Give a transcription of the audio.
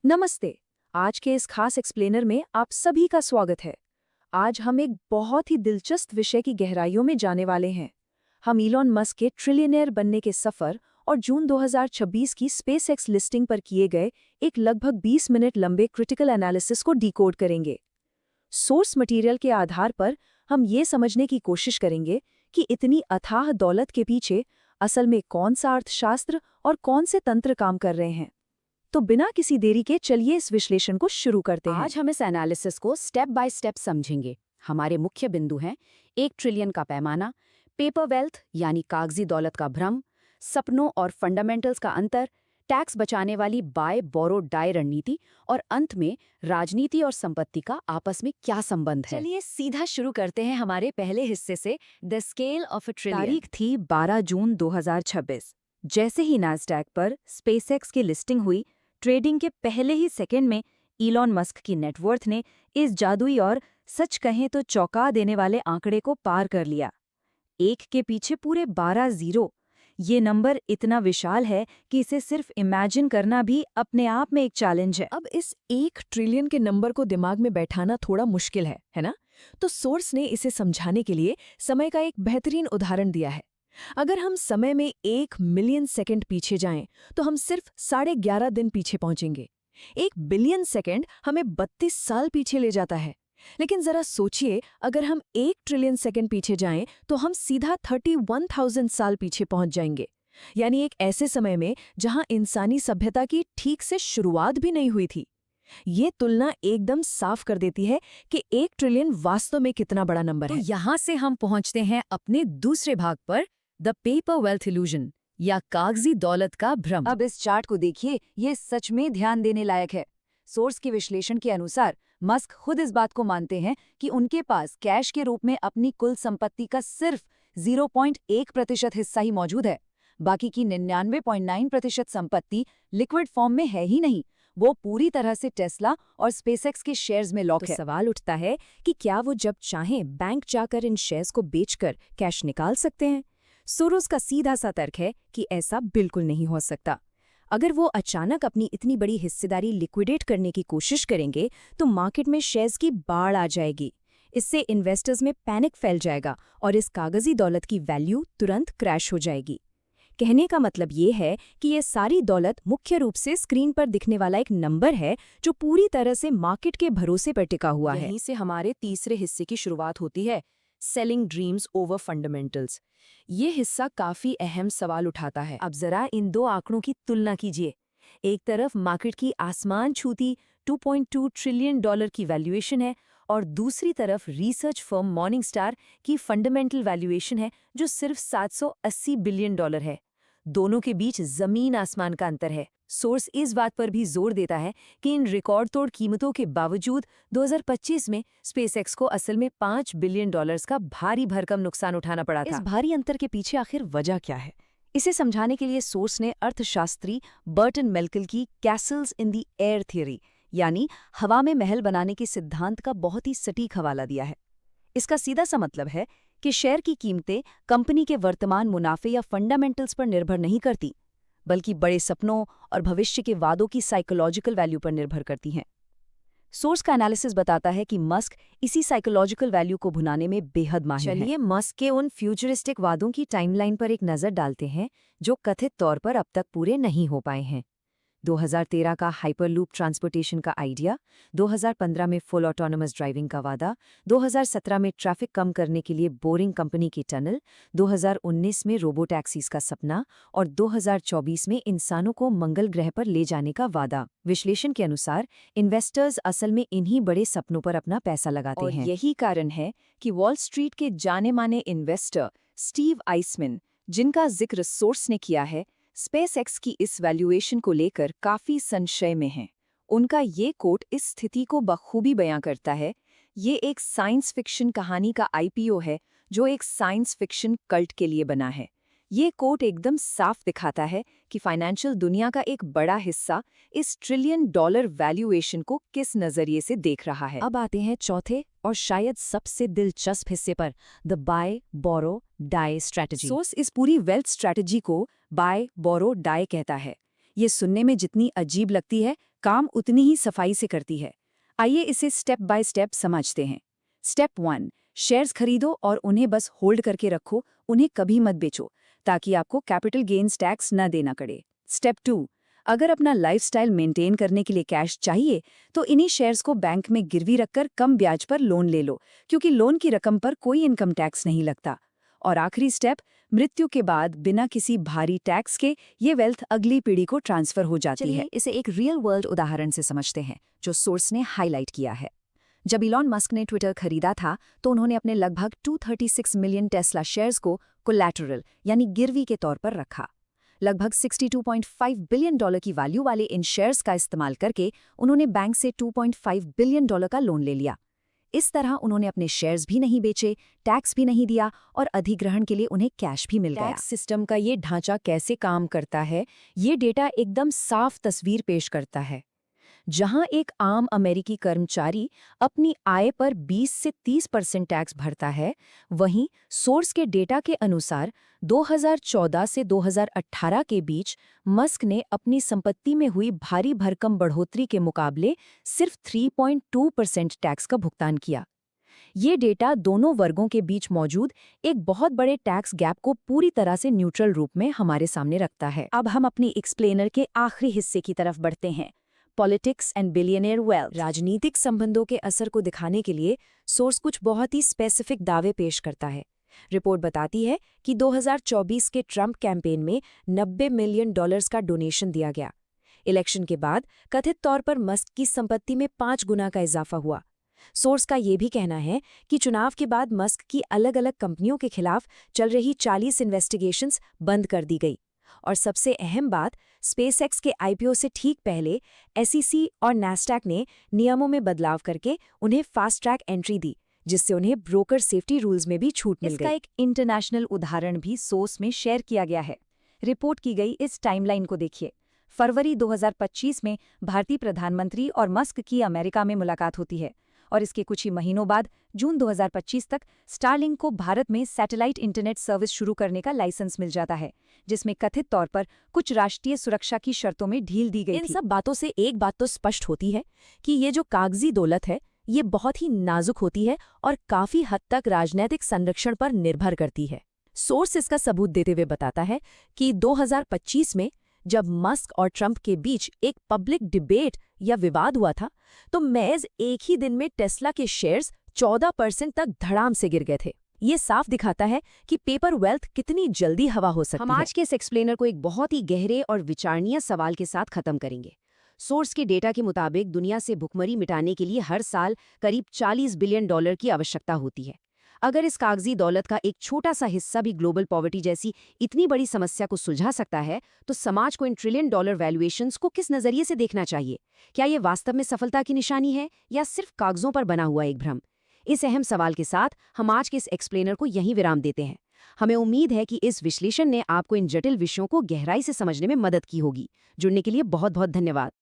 नमस्ते। आज के इस खास एक्सप्लेनर में आप सभी का स्वागत है। आज हम एक बहुत ही दिलचस्प विषय की गहराइयों में जाने वाले हैं। हम इलॉन मस्क के ट्रिलियनेयर बनने के सफर और जून 2026 की स्पेसएक्स लिस्टिंग पर किए गए एक लगभग 20 मिनट लंबे क्रिटिकल एनालिसिस को डिकोड करेंगे। सोर्स मटेरियल के आधार पर हम ये समझने की कोशिश करेंगे कि इतनी अथाह दौलत के पीछे असल में कौन सा अर्थशास्त्र और कौन से तंत्र काम कर रहे हैं। तो बिना किसी देरी के चलिए इस विश्लेषण को शुरू करते हैं। आज हम इस एनालिसिस को स्टेप बाय स्टेप समझेंगे। हमारे मुख्य बिंदु हैं 1 ट्रिलियन का पैमाना, पेपर वेल्थ यानी कागजी दौलत का भ्रम, सपनों और फंडामेंटल्स का अंतर, टैक्स बचाने वाली बाय बोरो डाई रणनीति और अंत में राजनीति और संपत्ति का आपस में क्या संबंध है। चलिए सीधा शुरू करते हैं हमारे पहले हिस्से से, the scale of a trillion. तारीख थी 12 जून 2026। जैसे ही नास्डैक पर स्पेसएक्स की लिस्टिंग हुई, ट्रेडिंग के पहले ही सेकंड में इलॉन मस्क की नेटवर्थ ने इस जादुई और सच कहें तो चौंका देने वाले आंकड़े को पार कर लिया। एक के पीछे पूरे 12 जीरो। ये नंबर इतना विशाल है कि इसे सिर्फ इमेजिन करना भी अपने आप में एक चैलेंज है। अब इस 1 ट्रिलियन के नंबर को दिमाग में बैठाना थोड़ा मुश्किल है ना? तो सोर्स ने इसे समझाने के लिए समय का एक बेहतरीन उदाहरण दिया है। अगर हम समय में 1 मिलियन सेकंड पीछे जाएं, तो हम सिर्फ 11.5 दिन पीछे पहुंचेंगे। 1 बिलियन सेकंड हमें 32 साल पीछे ले जाता है। लेकिन जरा सोचिए, अगर हम 1 ट्रिलियन सेकंड पीछे जाएं, तो हम सीधा 31,000 साल पीछे पहुंच जाएंगे। यानी एक ऐसे समय में जहां इंसानी सभ्यता की ठीक से शुरुआत भी नहीं हुई थी। ये तुलना एकदम साफ कर देती है कि 1 ट्रिलियन वास्तव में कितना बड़ा नंबर है। यहाँ से हम पहुँचते हैं अपने दूसरे भाग पर, द पेपर वेल्थ इल्यूजन या कागजी दौलत का भ्रम। अब इस चार्ट को देखिए, ये सच में ध्यान देने लायक है। सोर्स के विश्लेषण के अनुसार मस्क खुद इस बात को मानते हैं कि उनके पास कैश के रूप में अपनी कुल संपत्ति का सिर्फ 0.1% हिस्सा ही मौजूद है। बाकी की 99.9% संपत्ति लिक्विड फॉर्म में है ही नहीं। वो पूरी तरह से टेस्ला और स्पेसएक्स के शेयर्स में लॉक है। सवाल उठता है कि क्या वो जब चाहें बैंक जाकर इन शेयर्स को बेचकर कैश निकाल सकते हैं? सोरोस का सीधा सा तर्क है कि ऐसा बिल्कुल नहीं हो सकता। अगर वो अचानक अपनी इतनी बड़ी हिस्सेदारी लिक्विडेट करने की कोशिश करेंगे तो मार्केट में शेयर्स की बाढ़ आ जाएगी। इससे इन्वेस्टर्स में पैनिक फैल जाएगा और इस कागजी दौलत की वैल्यू तुरंत क्रैश हो जाएगी। कहने का मतलब ये है कि ये सारी दौलत मुख्य रूप से स्क्रीन पर दिखने वाला एक नंबर है जो पूरी तरह से मार्केट के भरोसे पर टिका हुआ है। यहीं से हमारे तीसरे हिस्से की शुरुआत होती है, सेलिंग ड्रीम्स ओवर फंडामेंटल्स। ये हिस्सा काफी अहम सवाल उठाता है। अब जरा इन दो आंकड़ों की तुलना कीजिए। एक तरफ मार्केट की आसमान छूती 2.2 ट्रिलियन डॉलर की वैल्यूएशन है और दूसरी तरफ रिसर्च फर्म मॉर्निंगस्टार की फंडामेंटल वैल्यूएशन है जो सिर्फ 780 बिलियन डॉलर है। दोनों के बीच जमीन आसमान का अंतर है। सोर्स इस बात पर भी जोर देता है कि इन रिकॉर्ड तोड़ कीमतों के बावजूद 2025 में स्पेसएक्स को असल में 5 बिलियन डॉलर्स का भारी भरकम नुकसान उठाना पड़ा था। इस भारी अंतर के पीछे आखिर वजह क्या है? इसे समझाने के लिए सोर्स ने अर्थशास्त्री बर्टन मेल्किल की Castle's in the air theory यानी हवा में महल बनाने के सिद्धांत का बहुत ही सटीक हवाला दिया है। इसका सीधा सा मतलब है कि शेयर की कीमतें कंपनी के वर्तमान मुनाफे या फंडामेंटल्स पर निर्भर नहीं करती, बल्कि बड़े सपनों और भविष्य के वादों की साइकोलॉजिकल वैल्यू पर निर्भर करती हैं। सोर्स का एनालिसिस बताता है कि मस्क इसी साइकोलॉजिकल वैल्यू को भुनाने में बेहद माहिर है। चलिए मस्क के उन फ्यूचरिस्टिक वादों की टाइमलाइन पर एक नज़र डालते हैं जो कथित तौर पर अब तक पूरे नहीं हो पाए हैं। 2013 का हाइपरलूप ट्रांसपोर्टेशन का आइडिया, 2015 में फुल ऑटोनोमस ड्राइविंग का वादा, 2017 में ट्रैफिक कम करने के लिए बोरिंग कंपनी की टनल, 2019 में रोबोटैक्सीज का सपना और 2024 में इंसानों को मंगल ग्रह पर ले जाने का वादा। विश्लेषण के अनुसार इन्वेस्टर्स असल में इन्हीं बड़े सपनों पर अपना पैसा लगाते हैं। यही कारण है कि वॉल स्ट्रीट के जाने माने इन्वेस्टर स्टीव आइसमैन, जिनका जिक्र सोर्स ने किया है, स्पेसएक्स की इस वैल्यूएशन को लेकर काफी संशय में हैं। उनका ये कोट इस स्थिति को बखूबी बयां करता है। ये एक साइंस फिक्शन कहानी का आईपीओ है जो एक साइंस फिक्शन कल्ट के लिए बना है। ये कोट एकदम साफ दिखाता है कि फाइनेंशियल दुनिया का एक बड़ा हिस्सा इस ट्रिलियन डॉलर वैल्यूएशन को किस नजरिए से देख रहा है। अब आते हैं चौथे और शायद सबसे दिलचस्प हिस्से पर, the buy borrow die strategy. Source इस पूरी वेल्थ स्ट्रैटेजी को बाय बोरो डाई कहता है। ये सुनने में जितनी अजीब लगती है, काम उतनी ही सफाई से करती है। आइए इसे स्टेप बाय स्टेप समझते हैं। स्टेप 1, शेयर्स खरीदो और उन्हें बस होल्ड करके रखो, उन्हें कभी मत बेचो, ताकि आपको कैपिटल गेन्स टैक्स न देना पड़े। स्टेप 2, अगर अपना लाइफस्टाइल मेंटेन करने के लिए कैश चाहिए, तो इन्हीं शेयर्स को बैंक में गिरवी रखकर कम ब्याज पर लोन ले लो, क्योंकि लोन की रकम पर कोई इनकम टैक्स नहीं लगता। और आखिरी स्टेप, मृत्यु के बाद बिना किसी भारी टैक्स के ये वेल्थ अगली पीढ़ी को ट्रांसफर हो जाती है। इसे एक रियल वर्ल्ड उदाहरण से समझते हैं, जो सोर्स ने हाईलाइट किया है। जब इलॉन मस्क ने ट्विटर खरीदा था, तो उन्होंने अपने लगभग 236 मिलियन टेस्ला शेयर्स को कोलैटरल यानी गिरवी के तौर पर रखा। लगभग $62.5 बिलियन की वैल्यू वाले इन शेयर्स का इस्तेमाल करके उन्होंने बैंक से $2.5 बिलियन का लोन ले लिया। इस तरह उन्होंने अपने शेयर्स भी नहीं बेचे, टैक्स भी नहीं दिया और अधिग्रहण के लिए उन्हें कैश भी मिल गया। टैक्स सिस्टम का ये ढांचा कैसे काम करता है, ये डेटा एकदम साफ तस्वीर पेश करता है। जहां एक आम अमेरिकी कर्मचारी अपनी आय पर 20 से 30% टैक्स भरता है, वहीं सोर्स के डेटा के अनुसार 2014 से 2018 के बीच मस्क ने अपनी संपत्ति में हुई भारी भरकम बढ़ोतरी के मुकाबले सिर्फ 3.2% टैक्स का भुगतान किया। ये डेटा दोनों वर्गों के बीच मौजूद एक बहुत बड़े टैक्स गैप को पूरी तरह से न्यूट्रल रूप में हमारे सामने रखता है। अब हम अपनी एक्सप्लेनर के आखिरी हिस्से की तरफ बढ़ते हैं, पॉलिटिक्स एंड बिलियनियर वेल्थ। राजनीतिक संबंधों के असर को दिखाने के लिए सोर्स कुछ बहुत ही स्पेसिफिक दावे पेश करता है। रिपोर्ट बताती है कि 2024 के ट्रंप कैंपेन में $90 मिलियन का डोनेशन दिया गया। इलेक्शन के बाद कथित तौर पर मस्क की संपत्ति में 5 गुना का इजाफा हुआ। सोर्स का ये भी कहना है कि चुनाव के बाद मस्क की अलग अलग कंपनियों के खिलाफ चल रही 40 इन्वेस्टिगेशंस बंद कर दी गई। और सबसे अहम बात, स्पेसएक्स के आईपीओ से ठीक पहले एसईसी और नैस्डैक ने नियमों में बदलाव करके उन्हें फास्ट ट्रैक एंट्री दी, जिससे उन्हें ब्रोकर सेफ्टी रूल्स में भी छूट मिल गई। इसका एक इंटरनेशनल उदाहरण भी सोर्स में शेयर किया गया है। रिपोर्ट की गई इस टाइमलाइन को देखिए। फरवरी 2025 में भारतीय प्रधानमंत्री और मस्क की अमेरिका में मुलाकात होती है और इसके कुछ ही महीनों बाद जून 2025 तक स्टारलिंक को भारत में सैटेलाइट इंटरनेट सर्विस शुरू करने का लाइसेंस मिल जाता है, जिसमें कथित तौर पर कुछ राष्ट्रीय सुरक्षा की शर्तों में ढील दी गई थी। इन सब बातों से एक बात तो स्पष्ट होती है कि ये जो कागजी दौलत है, ये बहुत ही नाजुक होती है और काफी हद तक राजनीतिक संरक्षण पर निर्भर करती है। सोर्स इसका सबूत देते हुए बताता है कि 2025 में जब मस्क और ट्रंप के बीच एक पब्लिक डिबेट या विवाद हुआ था, तो महज एक ही दिन में टेस्ला के शेयर्स 14% तक धड़ाम से गिर गए थे। ये साफ दिखाता है कि पेपर वेल्थ कितनी जल्दी हवा हो सकती है। हम आज के इस एक्सप्लेनर को एक बहुत ही गहरे और विचारणीय सवाल के साथ खत्म करेंगे। सोर्स के डेटा के मुताबिक दुनिया से भुखमरी मिटाने के लिए हर साल करीब $40 बिलियन की आवश्यकता होती है। अगर इस कागजी दौलत का एक छोटा सा हिस्सा भी ग्लोबल पॉवर्टी जैसी इतनी बड़ी समस्या को सुलझा सकता है, तो समाज को इन $1 ट्रिलियन वैल्यूएशंस को किस नजरिए से देखना चाहिए? क्या ये वास्तव में सफलता की निशानी है या सिर्फ कागजों पर बना हुआ एक भ्रम? इस अहम सवाल के साथ हम आज के इस एक्सप्लेनर को यहीं विराम देते हैं। हमें उम्मीद है कि इस विश्लेषण ने आपको इन जटिल विषयों को गहराई से समझने में मदद की होगी। जुड़ने के लिए बहुत बहुत धन्यवाद।